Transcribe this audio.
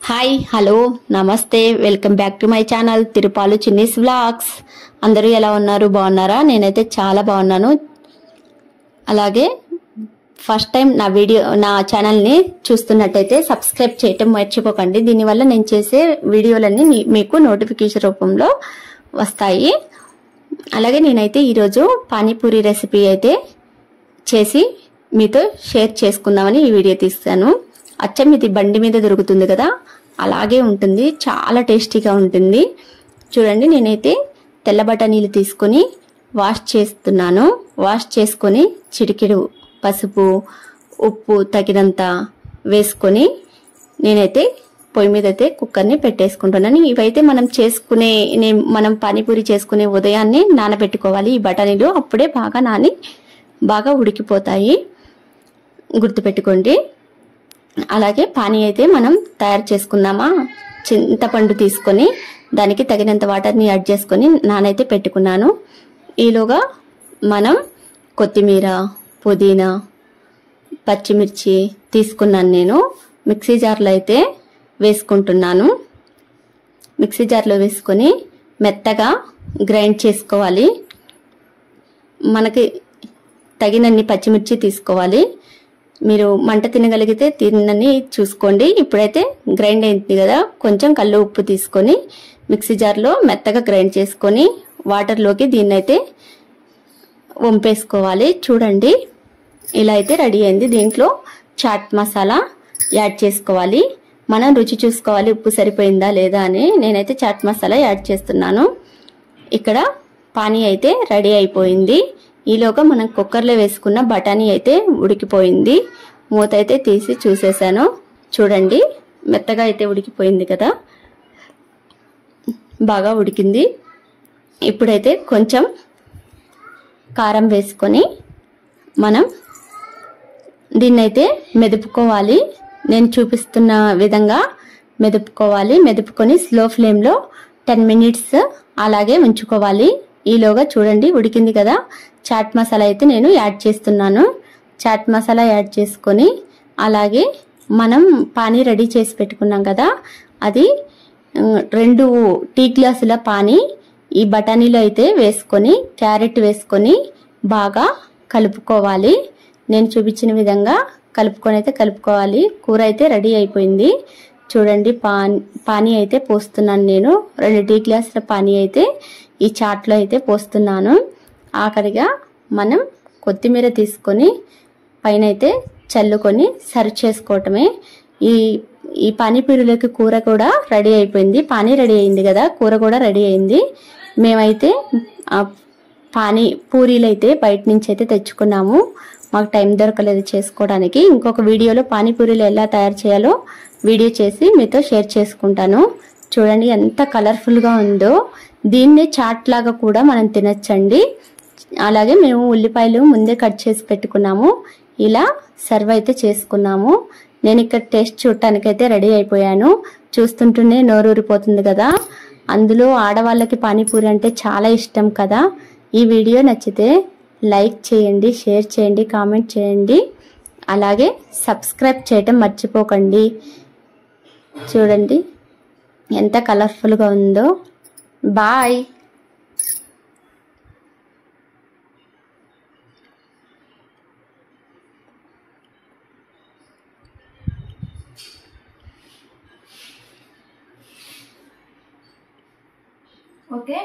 Hi hello నమస్తే welcome back to my channel Tirupalu Chinni's vlogs. అందరూ ఎలా ఉన్నారు, బాగున్నారా? నేనైతే చాలా బాగున్నాను. అలాగే ఫస్ట్ టైం నా ఛానల్ని చూస్తున్నట్టయితే సబ్స్క్రైబ్ చేయటం మర్చిపోకండి. దీనివల్ల నేను చేసే వీడియోలన్నీ మీకు నోటిఫికేషన్ రూపంలో వస్తాయి. అలాగే నేనైతే ఈరోజు పానీపూరి రెసిపీ అయితే చేసి మీతో షేర్ చేసుకుందామని ఈ వీడియో తీస్తాను. అచ్చం ఇది బండి మీద దొరుకుతుంది కదా, అలాగే ఉంటుంది. చాలా టేస్టీగా ఉంటుంది. చూడండి, నేనైతే తెల్ల బఠానీలు తీసుకొని వాష్ చేస్తున్నాను. వాష్ చేసుకొని చిటికెడు పసుపు, ఉప్పు తగినంత వేసుకొని నేనైతే పొయ్యి మీద అయితే కుక్కర్ని పెట్టేసుకుంటున్నాను. ఇవైతే మనం పానీపూరి చేసుకునే ఉదయాన్నే నానబెట్టుకోవాలి ఈ బఠానీలు. అప్పుడే బాగా నాని బాగా ఉడికిపోతాయి, గుర్తుపెట్టుకోండి. అలాగే పానీ అయితే మనం తయారు చేసుకుందామా. చింతపండు తీసుకొని దానికి తగినంత వాటర్ని యాడ్ చేసుకొని నానైతే పెట్టుకున్నాను. ఈలోగా మనం కొత్తిమీర, పుదీనా, పచ్చిమిర్చి తీసుకున్నాను. నేను మిక్సీ జార్లో అయితే వేసుకుంటున్నాను. మిక్సీ జార్లో వేసుకొని మెత్తగా గ్రైండ్ చేసుకోవాలి. మనకి తగినన్ని పచ్చిమిర్చి తీసుకోవాలి. మీరు మంట తినగలిగితే తినని చూసుకోండి. ఇప్పుడైతే గ్రైండ్ అయింది కదా, కొంచెం కల్లు ఉప్పు తీసుకొని మిక్సీ జార్లో మెత్తగా గ్రైండ్ చేసుకొని వాటర్లోకి దీన్నైతే వంపేసుకోవాలి. చూడండి, ఇలా అయితే రెడీ అయింది. దీంట్లో చాట్ మసాలా యాడ్ చేసుకోవాలి. మనం రుచి చూసుకోవాలి ఉప్పు సరిపోయిందా లేదా అని. నేనైతే చాట్ మసాలా యాడ్ చేస్తున్నాను. ఇక్కడ పానీ అయితే రెడీ అయిపోయింది. ఈలోగా మనం కుక్కర్లో వేసుకున్న బఠానీ అయితే ఉడికిపోయింది. మూత అయితే తీసి చూసేసాను. చూడండి, మెత్తగా అయితే ఉడికిపోయింది కదా, బాగా ఉడికింది. ఇప్పుడైతే కొంచెం కారం వేసుకొని మనం దీన్నైతే మెదుపుకోవాలి. నేను చూపిస్తున్న విధంగా మెదుపుకోవాలి. మెదుపుకొని స్లో ఫ్లేమ్లో 10 మినిట్స్ అలాగే ఉంచుకోవాలి. ఈలోగా చూడండి, ఉడికింది కదా. చాట్ మసాలా అయితే నేను యాడ్ చేస్తున్నాను. చాట్ మసాలా యాడ్ చేసుకొని అలాగే మనం పానీ రెడీ చేసి పెట్టుకున్నాం కదా, అది 2 టీ గ్లాసుల పానీ ఈ బఠానీలో అయితే వేసుకొని క్యారెట్ వేసుకొని బాగా కలుపుకోవాలి. నేను చూపించిన విధంగా కలుపుకోవాలి. కూర అయితే రెడీ అయిపోయింది. చూడండి, పానీ అయితే పోస్తున్నాను. నేను 2 టీ గ్లాసుల పానీ అయితే ఈ చాట్లో అయితే పోస్తున్నాను. ఆఖరిగా మనం కొత్తిమీర తీసుకొని పైన అయితే చల్లుకొని సర్వ్ చేసుకోవటమే. ఈ పానీపూరిలోకి కూర కూడా రెడీ అయిపోయింది. పానీ రెడీ అయింది కదా, కూర కూడా రెడీ అయింది. మేమైతే పూరీలు అయితే బయట నుంచి అయితే తెచ్చుకున్నాము. మాకు టైం దొరకలేదు చేసుకోవడానికి. ఇంకొక వీడియోలో పానీపూరీలు ఎలా తయారు చేయాలో వీడియో చేసి మీతో షేర్ చేసుకుంటాను. చూడండి ఎంత కలర్ఫుల్గా ఉందో. దీన్ని చాట్ లాగా కూడా మనం తినచ్చండి. అలాగే మేము ఉల్లిపాయలు ముందే కట్ చేసి పెట్టుకున్నాము. ఇలా సర్వ్ అయితే చేసుకున్నాము. నేను ఇక్కడ టేస్ట్ చూడటానికైతే రెడీ అయిపోయాను. చూస్తుంటేనే నోరూరిపోతుంది కదా. అందులో ఆడవాళ్ళకి పానీపూరి అంటే చాలా ఇష్టం కదా. ఈ వీడియో నచ్చితే లైక్ చేయండి, షేర్ చేయండి, కామెంట్ చేయండి. అలాగే సబ్స్క్రైబ్ చేయటం మర్చిపోకండి. చూడండి ఎంత కలర్ఫుల్గా ఉందో. బాయ్. ఓకే.